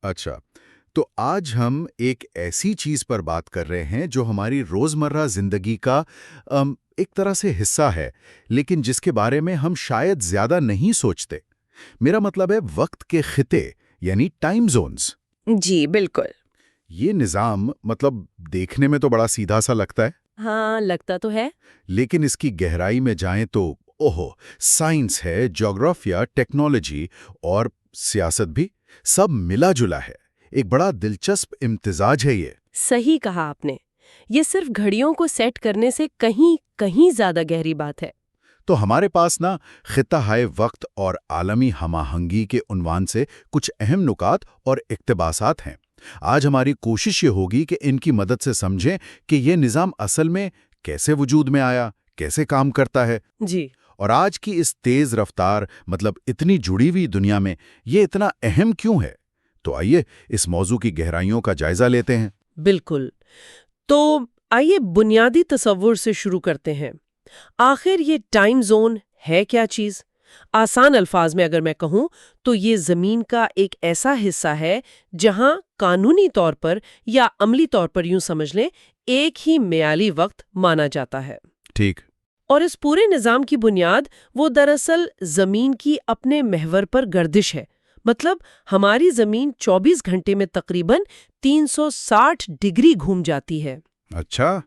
اچھا، تو آج ہم ایک ایسی چیز پر بات کر رہے ہیں جو ہماری روزمرہ زندگی کا ایک طرح سے حصہ ہے، لیکن جس کے بارے میں ہم شاید زیادہ نہیں سوچتے۔ میرا مطلب ہے وقت کے خطے، یعنی ٹائم زونز۔ جی بالکل۔ یہ نظام دیکھنے میں تو بڑا سیدھا سا لگتا ہے، ہاں لگتا تو ہے۔ لیکن اس کی گہرائی میں جائیں تو اوہو، سائنس ہے، جغرافیہ، ٹیکنالوجی اور سیاست بھی، سب ملا جلا ہے۔ ایک بڑا دلچسپ امتزاج ہے یہ۔ صحیح کہا آپ نے، یہ صرف گھڑیوں کو سیٹ کرنے سے کہیں کہیں زیادہ گہری بات ہے۔ تو ہمارے پاس خطہ ہائے وقت اور عالمی ہم آہنگی کے عنوان سے کچھ اہم نکات اور اقتباسات ہیں۔ آج ہماری کوشش یہ ہوگی کہ ان کی مدد سے سمجھیں کہ یہ نظام اصل میں کیسے وجود میں آیا، کیسے کام کرتا ہے، جی اور آج کی اس تیز رفتار اتنی جڑی ہوئی دنیا میں یہ اتنا اہم کیوں ہے۔ تو آئیے اس موضوع کی گہرائیوں کا جائزہ لیتے ہیں۔ بالکل۔ تو آئیے بنیادی تصور سے شروع کرتے ہیں۔ آخر یہ ٹائم زون ہے کیا چیز؟ آسان الفاظ میں اگر میں کہوں تو یہ زمین کا ایک ایسا حصہ ہے جہاں قانونی طور پر یا عملی طور پر یوں سمجھ لیں ایک ہی میعادی وقت مانا جاتا ہے۔ ٹھیک۔ اور اس پورے نظام کی بنیاد وہ دراصل زمین کی اپنے محور پر گردش ہے۔ مطلب ہماری زمین 24 گھنٹے میں تقریباً 360 ڈگری گھوم جاتی ہے۔ اچھا،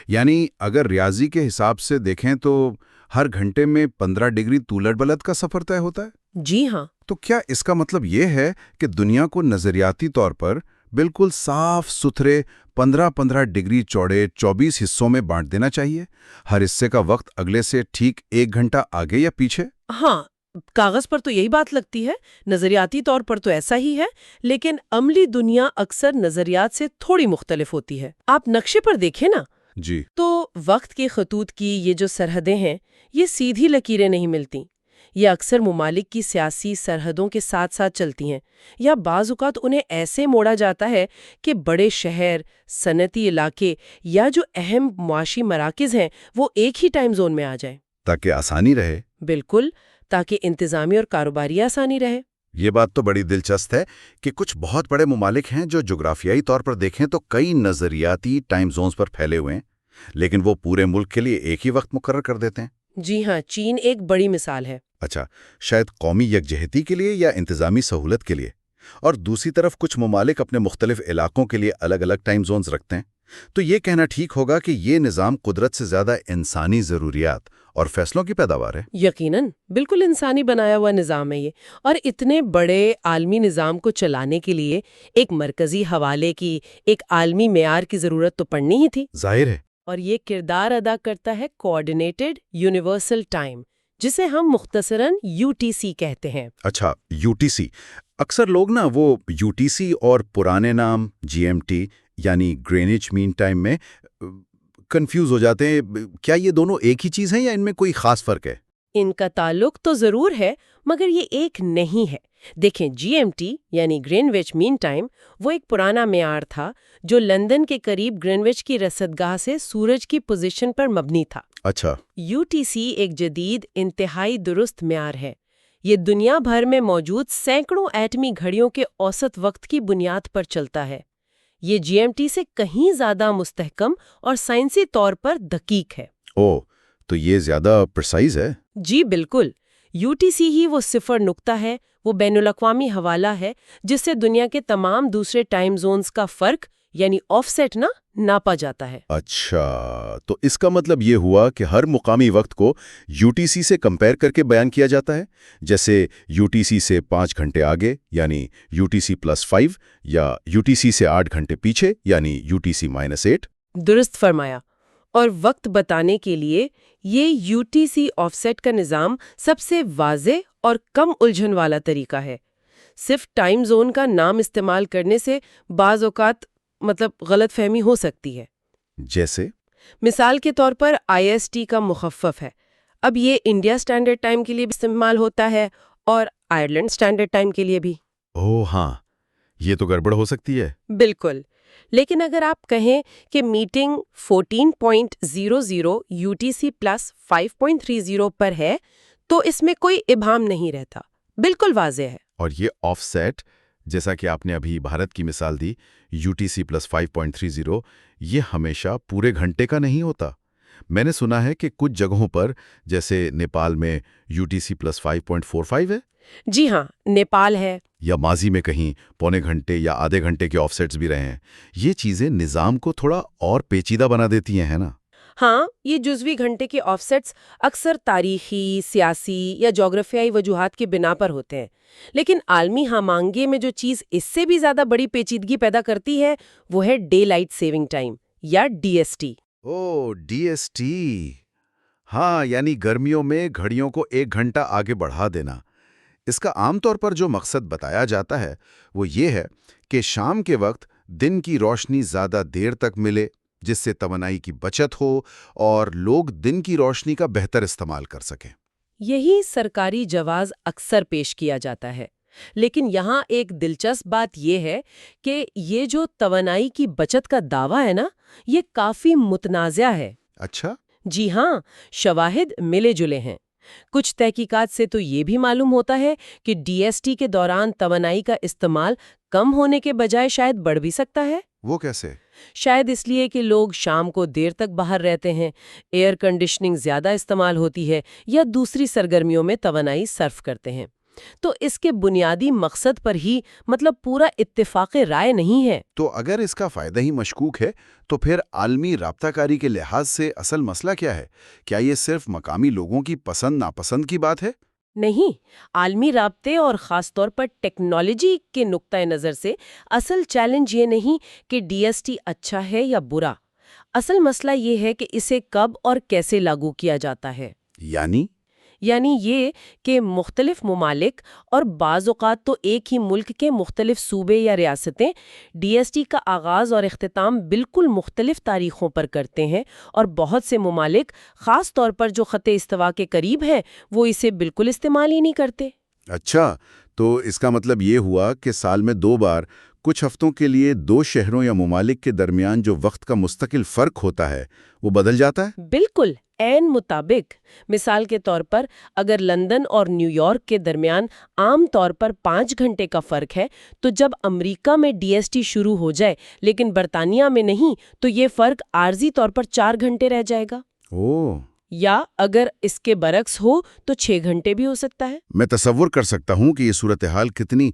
یعنی اگر ریاضی کے حساب سے دیکھیں تو ہر گھنٹے میں 15 ڈگری طول بلد کا سفر طے ہوتا ہے؟ جی ہاں۔ تو کیا اس کا مطلب یہ ہے کہ دنیا کو نظریاتی طور پر بالکل صاف ستھرے 15-15 ڈگری چوڑے 24 حصوں میں بانٹ دینا چاہیے، ہر حصے کا وقت اگلے سے ٹھیک 1 گھنٹہ آگے یا پیچھے؟ ہاں، کاغذ پر تو یہی بات لگتی ہے، نظریاتی طور پر تو ایسا ہی ہے، لیکن عملی دنیا اکثر نظریات سے تھوڑی مختلف ہوتی ہے۔ آپ نقشے پر دیکھیں نا، جی۔ تو وقت کے خطوط کی یہ جو سرحدیں ہیں، یہ سیدھی لکیریں نہیں ملتی۔ یہ اکثر ممالک کی سیاسی سرحدوں کے ساتھ ساتھ چلتی ہیں، یا بعض اوقات انہیں ایسے موڑا جاتا ہے کہ بڑے شہر، صنعتی علاقے یا جو اہم معاشی مراکز ہیں وہ ایک ہی ٹائم زون میں آ جائیں۔ تاکہ آسانی رہے۔ بالکل، تاکہ انتظامی اور کاروباری آسانی رہے۔ یہ بات تو بڑی دلچسپ ہے کہ کچھ بہت بڑے ممالک ہیں جو جغرافیائی طور پر دیکھیں تو کئی نظریاتی ٹائم زونز پر پھیلے ہوئے ہیں، لیکن وہ پورے ملک کے لیے ایک ہی وقت مقرر کر دیتے ہیں۔ جی ہاں، چین ایک بڑی مثال ہے۔ اچھا، شاید قومی یکجہتی کے لیے یا انتظامی سہولت کے لیے، اور دوسری طرف کچھ ممالک اپنے مختلف علاقوں کے لیے الگ الگ ٹائم زونز رکھتے ہیں۔ تو یہ کہنا ٹھیک ہوگا کہ یہ نظام قدرت سے زیادہ انسانی ضروریات اور فیصلوں کی پیداوار ہے۔ یقیناً، بالکل انسانی بنایا ہوا نظام ہے یہ، اور اتنے بڑے عالمی نظام کو چلانے کے لیے ایک مرکزی حوالے کی، ایک عالمی معیار کی ضرورت تو پڑنی ہی تھی۔ ظاہر ہے۔ اور یہ کردار ادا کرتا ہے کوآرڈینیٹڈ یونیورسل ٹائم، جسے ہم مختصراً UTC کہتے ہیں۔ اچھا، UTC۔ اکثر لوگ وہ UTC اور پرانے نام GMT یعنی گرینچ مین ٹائم میں کنفیوز ہو جاتے ہیں۔ کیا یہ دونوں ایک ہی چیز ہیں یا ان میں کوئی خاص فرق ہے؟ ان کا تعلق تو ضرور ہے، مگر یہ ایک نہیں ہے۔ دیکھیں، GMT یعنی گرینوچ مین ٹائم وہ ایک پرانا معیار تھا جو لندن کے قریب گرینوچ کی رصدگاہ سے سورج کی پوزیشن پر مبنی تھا۔ اچھا۔ UTC ایک جدید انتہائی درست معیار ہے۔ یہ دنیا بھر میں موجود سینکڑوں ایٹمی گھڑیوں کے اوسط وقت کی بنیاد پر چلتا ہے۔ یہ GMT سے کہیں زیادہ مستحکم اور سائنسی طور پر دقیق ہے۔ او، تو یہ زیادہ پرسائز ہے۔ جی بالکل، UTC ہی وہ صفر نقطہ ہے، وہ بین الاقوامی حوالہ ہے جس سے دنیا کے تمام دوسرے ٹائم زونز کا فرق یعنی آف سیٹ ناپا جاتا ہے۔ اچھا، تو اس کا مطلب یہ ہوا کہ ہر مقامی وقت کو UTC سے کمپیئر کر کے بیان کیا جاتا ہے، جیسے UTC سے 5 گھنٹے آگے یعنی UTC+5 یا UTC سے 8 گھنٹے پیچھے یعنی UTC-8۔ درست فرمایا۔ اور وقت بتانے کے لیے یہ UTC آف سیٹ کا نظام سب سے واضح اور کم الجھن والا طریقہ ہے۔ صرف ٹائم زون کا نام استعمال کرنے سے بعض اوقات غلط فہمی ہو سکتی ہے۔ جیسے مثال کے طور پر IST کا مخفف ہے، اب یہ انڈیا اسٹینڈرڈ ٹائم کے لیے بھی استعمال ہوتا ہے اور آئرلینڈ اسٹینڈرڈ ٹائم کے لیے بھی۔ ہاں، یہ تو گڑبڑ ہو سکتی ہے۔ بالکل، لیکن اگر آپ کہیں کہ میٹنگ 14.00 UTC+5.30 پر ہے تو اس میں کوئی ابہام نہیں رہتا، بالکل واضح ہے۔ اور یہ آف سیٹ جیسا کہ آپ نے ابھی بھارت کی مثال دی، UTC+5.30، یہ ہمیشہ پورے گھنٹے کا نہیں ہوتا۔ میں نے سنا ہے کہ کچھ جگہوں پر، جیسے نیپال میں UTC+5.45 ہے، جی ہاں، نیپال ہے۔ یا ماضی میں کہیں پونے گھنٹے یا آدھے گھنٹے کے آف سیٹس بھی رہے ہیں۔ یہ چیزیں نظام کو تھوڑا اور پیچیدہ بنا دیتی ہیں، ہے نا؟ ہاں، یہ جزوی گھنٹے کے آف سیٹس اکثر تاریخی، سیاسی یا جغرافیائی وجوہات کی بنا پر ہوتے ہیں، لیکن عالمی ہم آہنگی میں جو چیز اس سے بھی زیادہ بڑی پیچیدگی پیدا کرتی ہے وہ ہے ڈے لائٹ سیونگ ٹائم یا DST۔ او DST، ہاں، یعنی گرمیوں میں گھڑیوں کو 1 گھنٹہ آگے بڑھا دینا۔ اس کا عام طور پر جو مقصد بتایا جاتا ہے وہ یہ ہے کہ شام کے وقت دن کی روشنی زیادہ دیر تک ملے، جس سے توانائی کی بچت ہو اور لوگ دن کی روشنی کا بہتر استعمال کر سکیں۔ یہی سرکاری جواز اکثر پیش کیا جاتا ہے، لیکن یہاں ایک دلچسپ بات یہ ہے کہ یہ جو توانائی کی بچت کا دعویٰ ہے نا، یہ کافی متنازع ہے۔ اچھا؟ جی ہاں، شواہد ملے جلے ہیں۔ کچھ تحقیقات سے تو یہ بھی معلوم ہوتا ہے کہ DST کے دوران توانائی کا استعمال کم ہونے کے بجائے شاید بڑھ بھی سکتا ہے۔ وہ کیسے؟ شاید اس لیے کہ لوگ شام کو دیر تک باہر رہتے ہیں، ایئر کنڈیشننگ زیادہ استعمال ہوتی ہے یا دوسری سرگرمیوں میں توانائی صرف کرتے ہیں۔ تو اس کے بنیادی مقصد پر ہی پورا اتفاق رائے نہیں ہے۔ تو اگر اس کا فائدہ ہی مشکوک ہے تو پھر عالمی رابطہ کاری کے لحاظ سے اصل مسئلہ کیا ہے؟ کیا یہ صرف مقامی لوگوں کی پسند ناپسند کی بات ہے؟ نہیں، عالمی رابطے اور خاص طور پر ٹیکنالوجی کے نقطۂ نظر سے اصل چیلنج یہ نہیں کہ DST اچھا ہے یا برا۔ اصل مسئلہ یہ ہے کہ اسے کب اور کیسے لاگو کیا جاتا ہے۔ یعنی یہ کہ مختلف ممالک اور بعض اوقات تو ایک ہی ملک کے مختلف صوبے یا ریاستیں DST کا آغاز اور اختتام بالکل مختلف تاریخوں پر کرتے ہیں، اور بہت سے ممالک خاص طور پر جو خط استوا کے قریب ہیں وہ اسے بالکل استعمال ہی نہیں کرتے۔ اچھا، تو اس کا مطلب یہ ہوا کہ سال میں 2 بار کچھ ہفتوں کے لیے 2 شہروں یا ممالک کے درمیان جو وقت کا مستقل فرق ہوتا ہے وہ بدل جاتا ہے؟ بالکل عین مطابق۔ مثال کے طور پر اگر لندن اور نیو یارک کے درمیان عام طور پر 5 گھنٹے کا فرق ہے، تو جب امریکہ میں DST شروع ہو جائے لیکن برطانیہ میں نہیں، تو یہ فرق عارضی طور پر 4 گھنٹے رہ جائے گا۔ یا اگر اس کے برعکس ہو تو 6 گھنٹے بھی ہو سکتا ہے۔ میں تصور کر سکتا ہوں کہ یہ صورتحال کتنی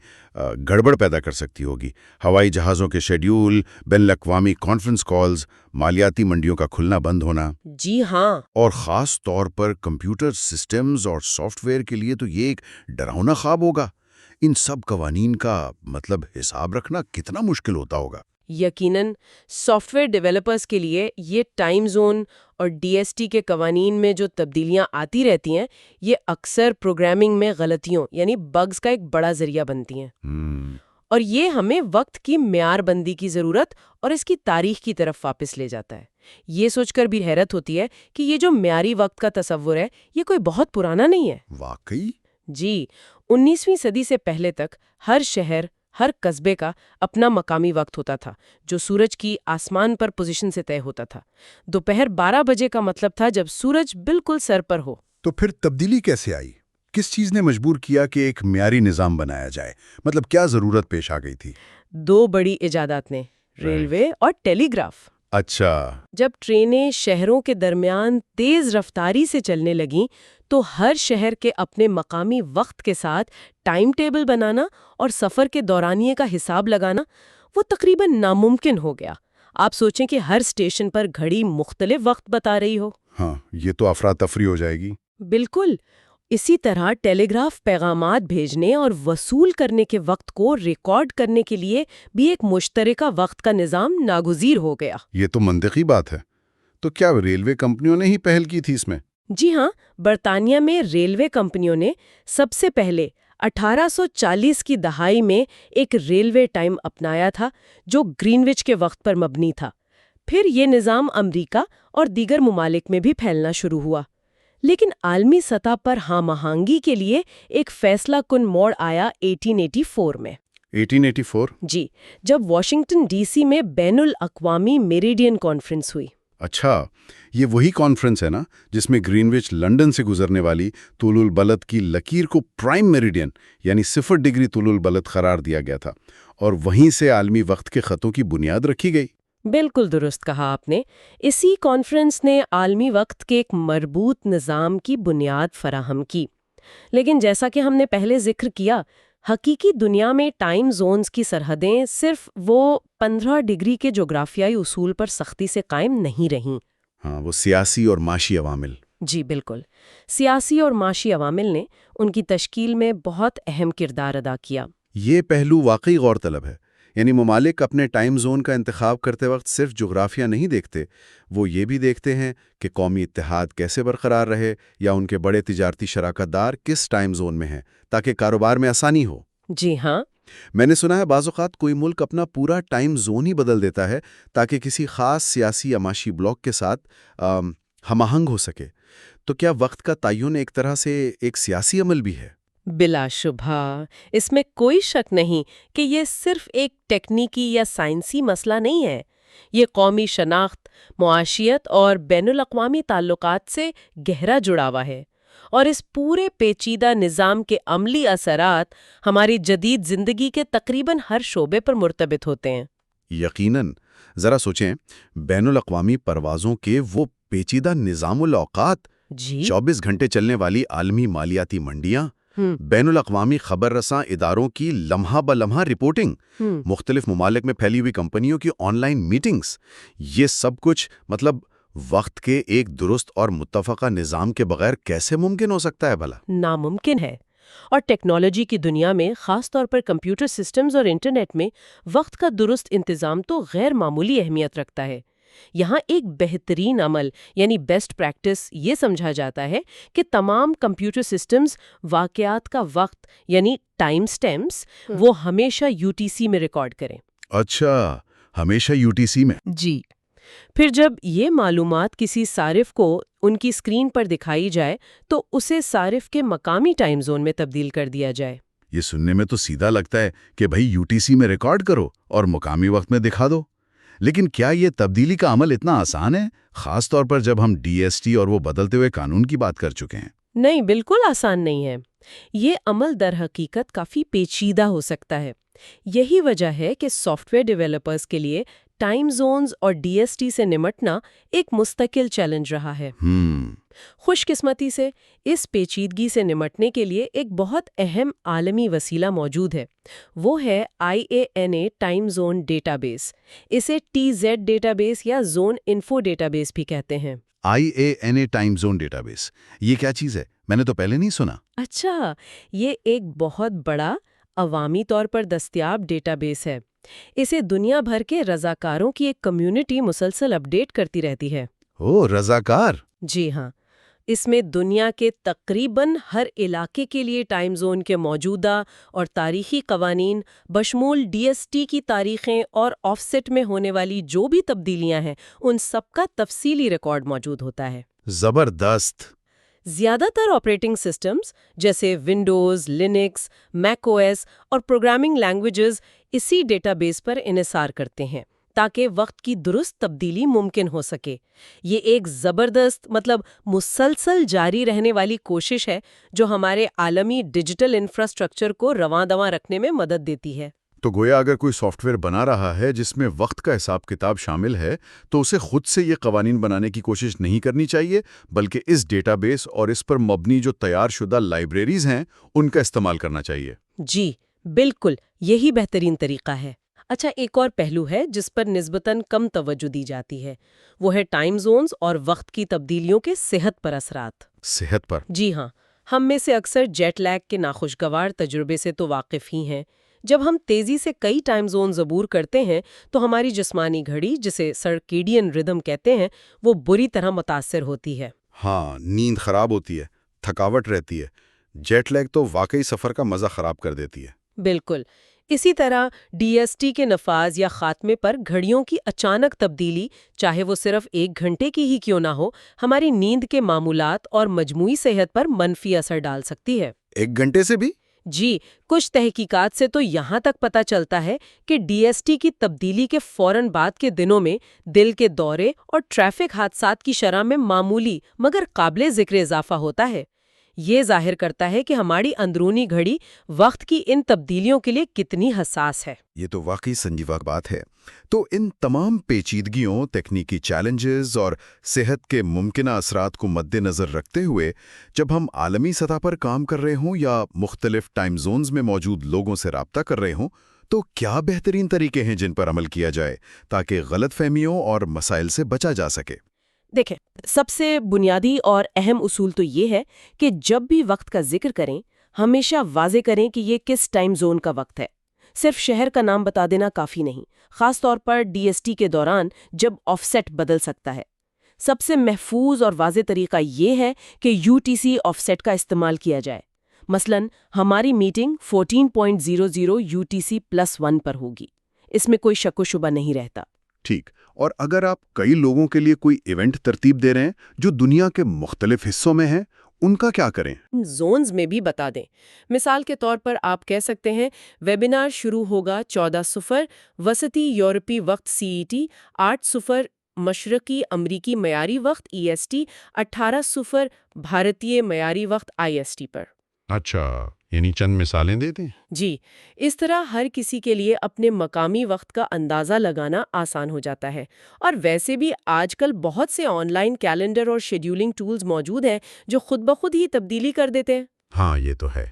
گڑبڑ پیدا کر سکتی ہوگی۔ ہوائی جہازوں کے شیڈیول، بین الاقوامی کانفرنس کالز، مالیاتی منڈیوں کا کھلنا بند ہونا۔ جی ہاں۔ اور خاص طور پر کمپیوٹر سسٹمز اور سافٹ ویئر کے لیے تو یہ ایک ڈراؤنا خواب ہوگا۔ ان سب قوانین کا حساب رکھنا کتنا مشکل ہوتا ہوگا۔ یقیناً سافٹ ویئر ڈیولپرز کے لیے یہ ٹائم زون اور DST کے قوانین میں جو تبدیلیاں آتی رہتی ہیں، یہ اکثر پروگرامنگ میں غلطیوں یعنی بگز کا ایک بڑا ذریعہ بنتی ہیں۔ اور یہ ہمیں وقت کی معیار بندی کی ضرورت اور اس کی تاریخ کی طرف واپس لے جاتا ہے۔ یہ سوچ کر بھی حیرت ہوتی ہے کہ یہ جو معیاری وقت کا تصور ہے یہ کوئی بہت پرانا نہیں ہے۔ واقعی؟ جی، 19ویں صدی سے پہلے تک ہر شہر، ہر قصبے کا اپنا مقامی وقت ہوتا تھا جو سورج کی آسمان پر پوزیشن سے طے ہوتا تھا۔ دوپہر 12 بجے کا مطلب تھا جب سورج بالکل سر پر ہو۔ تو پھر تبدیلی کیسے آئی؟ کس چیز نے مجبور کیا کہ ایک معیاری نظام بنایا جائے؟ کیا ضرورت پیش آ گئی تھی؟ 2 بڑی ایجادات نے، ریلوے اور ٹیلی گراف۔ اچھا۔ جب ٹرینیں شہروں کے درمیان تیز رفتاری سے چلنے لگیں تو ہر شہر کے اپنے مقامی وقت کے ساتھ ٹائم ٹیبل بنانا اور سفر کے دورانیے کا حساب لگانا وہ تقریباً ناممکن ہو گیا۔ آپ سوچیں کہ ہر اسٹیشن پر گھڑی مختلف وقت بتا رہی ہو۔ ہاں، یہ تو افراتفری ہو جائے گی۔ بالکل۔ اسی طرح ٹیلی گراف پیغامات بھیجنے اور وصول کرنے کے وقت کو ریکارڈ کرنے کے لیے بھی ایک مشترکہ وقت کا نظام ناگزیر ہو گیا۔ یہ تو منطقی بات ہے۔ تو کیا ریلوے کمپنیوں نے ہی پہل کی تھی اس میں؟ جی ہاں، برطانیہ میں ریلوے کمپنیوں نے سب سے پہلے 1840 کی دہائی میں ایک ریلوے ٹائم اپنایا تھا جو گرینوچ کے وقت پر مبنی تھا۔ پھر یہ نظام امریکہ اور دیگر ممالک میں بھی پھیلنا شروع ہوا، لیکن عالمی سطح پر ہم آہنگی کے لیے ایک فیصلہ کن موڑ آیا 1884 میں۔ 1884؟ جی، جب واشنگٹن DC میں بین الاقوامی میریڈین کانفرنس ہوئی۔ اچھا، یہ وہی کانفرنس ہے نا جس میں گرینوچ لنڈن سے گزرنے والی طول البلد کی لکیر کو پرائم میریڈین یعنی 0 ڈگری طول البلد قرار دیا گیا تھا اور وہیں سے عالمی وقت کے خطوں کی بنیاد رکھی گئی؟ بالکل درست کہا آپ نے. اسی کانفرنس نے عالمی وقت کے ایک مربوط نظام کی بنیاد فراہم کی. لیکن جیسا کہ ہم نے پہلے ذکر کیا، حقیقی دنیا میں ٹائم زونز کی سرحدیں صرف وہ 15 ڈگری کے جغرافیائی اصول پر سختی سے قائم نہیں رہیں. ہاں، وہ سیاسی اور معاشی عوامل. جی بالکل. سیاسی اور معاشی عوامل نے ان کی تشکیل میں بہت اہم کردار ادا کیا. یہ پہلو واقعی غور طلب ہے. یعنی ممالک اپنے ٹائم زون کا انتخاب کرتے وقت صرف جغرافیہ نہیں دیکھتے، وہ یہ بھی دیکھتے ہیں کہ قومی اتحاد کیسے برقرار رہے یا ان کے بڑے تجارتی شراکت دار کس ٹائم زون میں ہیں تاکہ کاروبار میں آسانی ہو. جی ہاں. میں نے سنا ہے بعض اوقات کوئی ملک اپنا پورا ٹائم زون ہی بدل دیتا ہے تاکہ کسی خاص سیاسی یا معاشی بلاک کے ساتھ ہم آہنگ ہو سکے. تو کیا وقت کا تعین ایک طرح سے ایک سیاسی عمل بھی ہے؟ بلا شبہ. اس میں کوئی شک نہیں کہ یہ صرف ایک ٹیکنیکی یا سائنسی مسئلہ نہیں ہے. یہ قومی شناخت، معاشیت اور بین الاقوامی تعلقات سے گہرا جڑا ہوا ہے، اور اس پورے پیچیدہ نظام کے عملی اثرات ہماری جدید زندگی کے تقریباً ہر شعبے پر مرتبط ہوتے ہیں. یقیناً. ذرا سوچیں، بین الاقوامی پروازوں کے وہ پیچیدہ نظام الاوقات، جی 24 گھنٹے چلنے والی عالمی مالیاتی منڈیاں، بین الاقوامی خبر رساں اداروں کی لمحہ بلمحہ رپورٹنگ، مختلف ممالک میں پھیلی ہوئی کمپنیوں کی آن لائن میٹنگز، یہ سب کچھ وقت کے ایک درست اور متفقہ نظام کے بغیر کیسے ممکن ہو سکتا ہے بھلا؟ ناممکن ہے. اور ٹیکنالوجی کی دنیا میں، خاص طور پر کمپیوٹر سسٹمز اور انٹرنیٹ میں، وقت کا درست انتظام تو غیر معمولی اہمیت رکھتا ہے. یہاں ایک بہترین عمل یعنی بیسٹ پریکٹس یہ سمجھا جاتا ہے کہ تمام کمپیوٹر سسٹمز واقعات کا وقت یعنی ٹائم سٹیمپس وہ ہمیشہ UTC میں ریکارڈ کریں. اچھا، ہمیشہ UTC میں؟ جی. پھر جب یہ معلومات کسی صارف کو ان کی اسکرین پر دکھائی جائے تو اسے صارف کے مقامی ٹائم زون میں تبدیل کر دیا جائے. یہ سننے میں تو سیدھا لگتا ہے کہ بھائی UTC میں ریکارڈ کرو اور مقامی وقت میں دکھا دو. لیکن کیا یہ تبدیلی کا عمل اتنا آسان ہے، خاص طور پر جب ہم DST اور وہ بدلتے ہوئے قانون کی بات کر چکے ہیں؟ نہیں، بالکل آسان نہیں ہے. یہ عمل در حقیقت کافی پیچیدہ ہو سکتا ہے. یہی وجہ ہے کہ سافٹ ویئر ڈیولپرز کے لیے ٹائم زونز اور DST سے نمٹنا ایک مستقل چیلنج رہا ہے. خوش قسمتی سے اس پیچیدگی سے نمٹنے کے لیے ایک بہت اہم عالمی وسیلہ موجود ہے. وہ ہے IANA time zone data base. اسے TZ ڈیٹا بیس یا زون انفو ڈیٹا بیس بھی کہتے ہیں. IANA time zone data base, یہ کیا چیز ہے؟ میں نے تو پہلے نہیں سنا. اچھا، یہ ایک بہت بڑا عوامی طور پر دستیاب ڈیٹا بیس ہے. اسے دنیا بھر کے رضاکاروں کی ایک کمیونٹی مسلسل اپڈیٹ کرتی رہتی ہے. او، رضاکار؟ جی ہاں. اس میں دنیا کے تقریباً ہر علاقے کے لیے ٹائم زون کے موجودہ اور تاریخی قوانین بشمول DST کی تاریخیں اور آف سیٹ میں ہونے والی جو بھی تبدیلیاں ہیں ان سب کا تفصیلی ریکارڈ موجود ہوتا ہے. زبردست. زیادہ تر آپریٹنگ سسٹمز جیسے Windows, Linux, make O S اور پروگرامنگ لینگویجز اسی ڈیٹا بیس پر انحصار کرتے ہیں تاکہ وقت کی درست تبدیلی ممکن ہو سکے. یہ ایک زبردست مسلسل جاری رہنے والی کوشش ہے جو ہمارے عالمی ڈیجیٹل انفراسٹرکچر کو رواں دواں رکھنے میں مدد دیتی ہے. تو گویا اگر کوئی سافٹ ویئر بنا رہا ہے جس میں وقت کا حساب کتاب شامل ہے تو اسے خود سے یہ قوانین بنانے کی کوشش نہیں کرنی چاہیے، بلکہ اس ڈیٹا بیس اور اس پر مبنی جو تیار شدہ لائبریریز ہیں ان کا استعمال کرنا چاہیے. جی بالکل، یہی بہترین طریقہ ہے. اچھا، ایک اور پہلو ہے جس پر نسبتاً کم توجہ دی جاتی ہے، وہ ہے ٹائم زونز اور وقت کی تبدیلیوں کے صحت پر اثرات. صحت پر؟ جی ہاں. ہم میں سے اکثر جیٹ لیگ کے ناخوشگوار تجربے سے تو واقف ہی ہیں. جب ہم تیزی سے کئی ٹائم زونز عبور کرتے ہیں تو ہماری جسمانی گھڑی، جسے سرکیڈین ردم کہتے ہیں، وہ بری طرح متاثر ہوتی ہے. ہاں، نیند خراب ہوتی ہے، تھکاوٹ رہتی ہے. جیٹ لیگ تو واقعی سفر کا مزہ خراب کر دیتی ہے. بالکل. اسی طرح DST کے نفاذ یا خاتمے پر گھڑیوں کی اچانک تبدیلی، چاہے وہ صرف 1 گھنٹے کی ہی کیوں نہ ہو، ہماری نیند کے معمولات اور مجموعی صحت پر منفی اثر ڈال سکتی ہے. 1 گھنٹے سے بھی؟ جی، کچھ تحقیقات سے تو یہاں تک پتہ چلتا ہے کہ ڈی ایس ٹی کی تبدیلی کے فوراً بعد کے دنوں میں دل کے دورے اور ٹریفک حادثات کی شرح میں معمولی مگر قابل ذکر اضافہ ہوتا ہے۔ یہ ظاہر کرتا ہے کہ ہماری اندرونی گھڑی وقت کی ان تبدیلیوں کے لیے کتنی حساس ہے۔ یہ تو واقعی سنجیدہ بات ہے۔ تو ان تمام پیچیدگیوں، تکنیکی چیلنجز اور صحت کے ممکنہ اثرات کو مد نظر رکھتے ہوئے جب ہم عالمی سطح پر کام کر رہے ہوں یا مختلف ٹائم زونز میں موجود لوگوں سے رابطہ کر رہے ہوں، تو کیا بہترین طریقے ہیں جن پر عمل کیا جائے تاکہ غلط فہمیوں اور مسائل سے بچا جا سکے؟ دیکھیں، سب سے بنیادی اور اہم اصول تو یہ ہے کہ جب بھی وقت کا ذکر کریں، ہمیشہ واضح کریں کہ یہ کس ٹائم زون کا وقت ہے۔ صرف شہر کا نام بتا دینا کافی نہیں، خاص طور پر ڈی ایس ٹی کے دوران جب آف سیٹ بدل سکتا ہے۔ سب سے محفوظ اور واضح طریقہ یہ ہے کہ U T C offset کا استعمال کیا جائے۔ مثلاً ہماری میٹنگ 14.00 UTC+1 پر ہوگی۔ اس میں کوئی شک و شبہ نہیں رہتا۔ ٹھیک، اور اگر آپ کئی لوگوں کے لیے کوئی ایونٹ ترتیب دے رہے ہیں جو دنیا کے مختلف حصوں میں ہیں، ان کا کیا کریں؟ زونز میں بھی بتا دیں۔ مثال کے طور پر آپ کہہ سکتے ہیں ویبینار شروع ہوگا 14:00 وسطی یورپی وقت CET، 8:00 مشرقی امریکی معیاری وقت EST، 18:00 بھارتیہ معیاری وقت IST پر۔ اچھا، یعنی چند مثالیں دے دیں؟ جی، اس طرح ہر کسی کے لیے اپنے مقامی وقت کا اندازہ لگانا آسان ہو جاتا ہے۔ اور ویسے بھی آج کل بہت سے آن لائن کیلنڈر اور شیڈیولنگ ٹولز موجود ہیں جو خود بخود ہی تبدیلی کر دیتے ہیں۔ ہاں، یہ تو ہے۔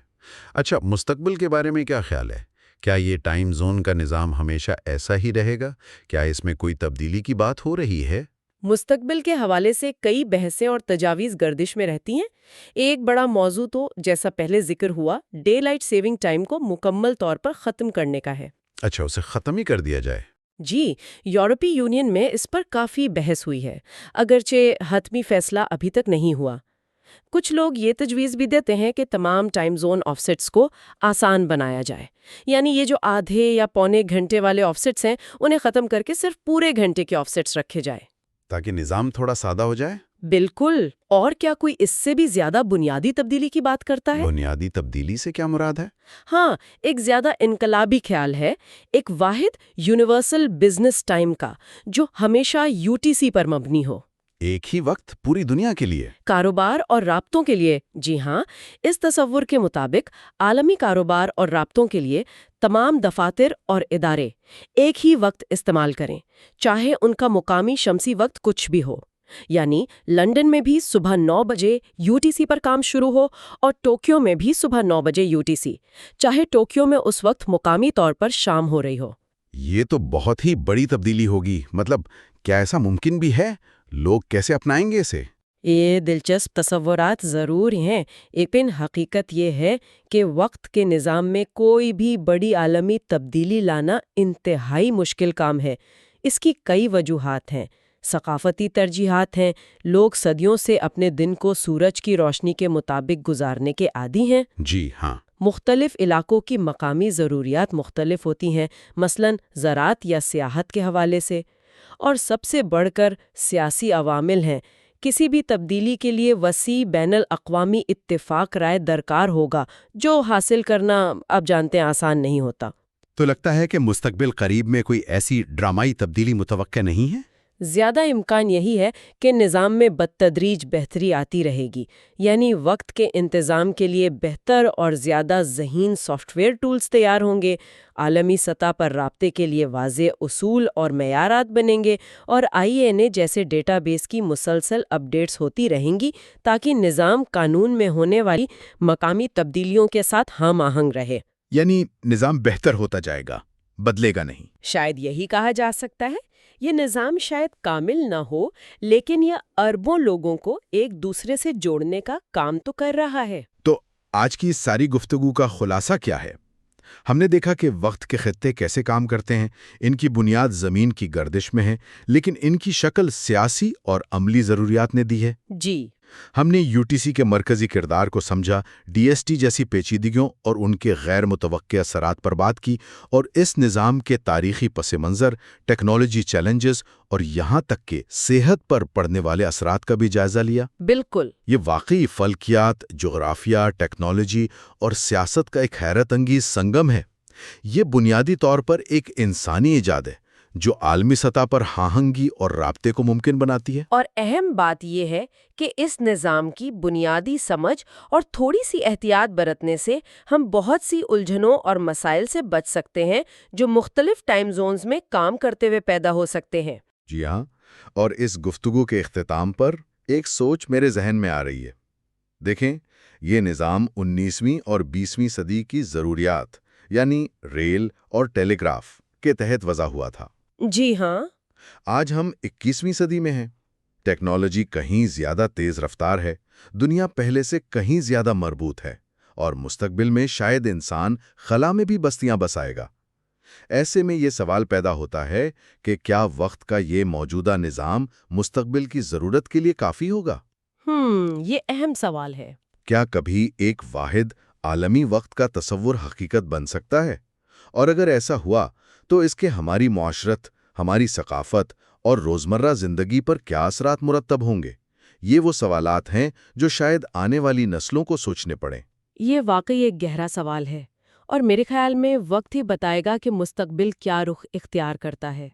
اچھا، مستقبل کے بارے میں کیا خیال ہے؟ کیا یہ ٹائم زون کا نظام ہمیشہ ایسا ہی رہے گا؟ کیا اس میں کوئی تبدیلی کی بات ہو رہی ہے؟ مستقبل کے حوالے سے کئی بحثیں اور تجاویز گردش میں رہتی ہیں۔ ایک بڑا موضوع تو جیسا پہلے ذکر ہوا ڈے لائٹ سیونگ ٹائم کو مکمل طور پر ختم کرنے کا ہے۔ اچھا، اسے ختم ہی کر دیا جائے؟ جی، یورپی یونین میں اس پر کافی بحث ہوئی ہے، اگرچہ حتمی فیصلہ ابھی تک نہیں ہوا۔ کچھ لوگ یہ تجویز بھی دیتے ہیں کہ تمام ٹائم زون آف سیٹس کو آسان بنایا جائے، یعنی یہ جو آدھے یا پونے گھنٹے والے آف سیٹس ہیں انہیں ختم کر کے صرف پورے گھنٹے کے آف سیٹس رکھے جائے، تاکہ نظام تھوڑا سادہ ہو جائے۔ بالکل۔ اور کیا کوئی اس سے بھی زیادہ بنیادی تبدیلی کی بات کرتا ہے؟ بنیادی تبدیلی سے کیا مراد ہے؟ ہاں، ایک زیادہ انقلابی خیال ہے، ایک واحد یونیورسل بزنس ٹائم کا جو ہمیشہ UTC پر مبنی ہو۔ ایک ہی وقت پوری دنیا کے لیے؟ کاروبار اور رابطوں کے لیے، جی ہاں۔ اس تصور کے مطابق عالمی کاروبار اور رابطوں کے لیے تمام دفاتر اور ادارے ایک ہی وقت استعمال کریں، چاہے ان کا مقامی شمسی وقت کچھ بھی ہو۔ یعنی لندن میں بھی صبح 9 بجے UTC پر کام شروع ہو اور ٹوکیو میں بھی صبح 9 بجے UTC، چاہے ٹوکیو میں اس وقت مقامی طور پر شام ہو رہی ہو۔ یہ تو بہت ہی بڑی تبدیلی ہوگی۔ مطلب کیا ایسا ممکن بھی ہے؟ لوگ کیسے اپنائیں گے اسے؟ یہ دلچسپ تصورات ضرور ہیں، لیکن حقیقت یہ ہے کہ وقت کے نظام میں کوئی بھی بڑی عالمی تبدیلی لانا انتہائی مشکل کام ہے۔ اس کی کئی وجوہات ہیں۔ ثقافتی ترجیحات ہیں، لوگ صدیوں سے اپنے دن کو سورج کی روشنی کے مطابق گزارنے کے عادی ہیں۔ جی ہاں۔ مختلف علاقوں کی مقامی ضروریات مختلف ہوتی ہیں، مثلاً زراعت یا سیاحت کے حوالے سے۔ اور سب سے بڑھ کر سیاسی عوامل ہیں۔ کسی بھی تبدیلی کے لیے وسیع بین الاقوامی اتفاق رائے درکار ہوگا، جو حاصل کرنا آپ جانتے ہیں آسان نہیں ہوتا۔ تو لگتا ہے کہ مستقبل قریب میں کوئی ایسی ڈرامائی تبدیلی متوقع نہیں ہے؟ زیادہ امکان یہی ہے کہ نظام میں بالتدریج بہتری آتی رہے گی، یعنی وقت کے انتظام کے لیے بہتر اور زیادہ ذہین سافٹ ویئر ٹولز تیار ہوں گے، عالمی سطح پر رابطے کے لیے واضح اصول اور معیارات بنیں گے، اور IANA جیسے ڈیٹا بیس کی مسلسل اپڈیٹس ہوتی رہیں گی تاکہ نظام قانون میں ہونے والی مقامی تبدیلیوں کے ساتھ ہم آہنگ رہے۔ یعنی نظام بہتر ہوتا جائے گا، بدلے گا نہیں۔ شاید یہی کہا جا سکتا ہے۔ یہ نظام شاید کامل نہ ہو، لیکن یہ اربوں لوگوں کو ایک دوسرے سے جوڑنے کا کام تو کر رہا ہے۔ تو آج کی اس ساری گفتگو کا خلاصہ کیا ہے؟ ہم نے دیکھا کہ وقت کے خطے کیسے کام کرتے ہیں، ان کی بنیاد زمین کی گردش میں ہے، لیکن ان کی شکل سیاسی اور عملی ضروریات نے دی ہے۔ جی۔ ہم نے UTC کے مرکزی کردار کو سمجھا، DST جیسی پیچیدگیوں اور ان کے غیر متوقع اثرات پر بات کی، اور اس نظام کے تاریخی پس منظر، ٹیکنالوجی چیلنجز اور یہاں تک کہ صحت پر پڑنے والے اثرات کا بھی جائزہ لیا۔ بالکل۔ یہ واقعی فلکیات، جغرافیہ، ٹیکنالوجی اور سیاست کا ایک حیرت انگیز سنگم ہے۔ یہ بنیادی طور پر ایک انسانی ایجاد ہے جو عالمی سطح پر ہاہنگی اور رابطے کو ممکن بناتی ہے۔ اور اہم بات یہ ہے کہ اس نظام کی بنیادی سمجھ اور تھوڑی سی احتیاط برتنے سے ہم بہت سی الجھنوں اور مسائل سے بچ سکتے ہیں جو مختلف ٹائم زونز میں کام کرتے ہوئے پیدا ہو سکتے ہیں۔ جی ہاں، اور اس گفتگو کے اختتام پر ایک سوچ میرے ذہن میں آ رہی ہے۔ دیکھیں، یہ نظام 19ویں اور 20ویں صدی کی ضروریات یعنی ریل اور ٹیلی گراف کے تحت وضع ہوا تھا۔ جی ہاں۔ آج ہم 21ویں صدی میں ہیں۔ ٹیکنالوجی کہیں زیادہ تیز رفتار ہے، دنیا پہلے سے کہیں زیادہ مربوط ہے، اور مستقبل میں شاید انسان خلا میں بھی بستیاں بسائے گا۔ ایسے میں یہ سوال پیدا ہوتا ہے کہ کیا وقت کا یہ موجودہ نظام مستقبل کی ضرورت کے لیے کافی ہوگا؟ یہ اہم سوال ہے۔ کیا کبھی ایک واحد عالمی وقت کا تصور حقیقت بن سکتا ہے؟ اور اگر ایسا ہوا تو اس کے ہماری معاشرت، ہماری ثقافت اور روزمرہ زندگی پر کیا اثرات مرتب ہوں گے؟ یہ وہ سوالات ہیں جو شاید آنے والی نسلوں کو سوچنے پڑیں۔ یہ واقعی ایک گہرا سوال ہے، اور میرے خیال میں وقت ہی بتائے گا کہ مستقبل کیا رخ اختیار کرتا ہے۔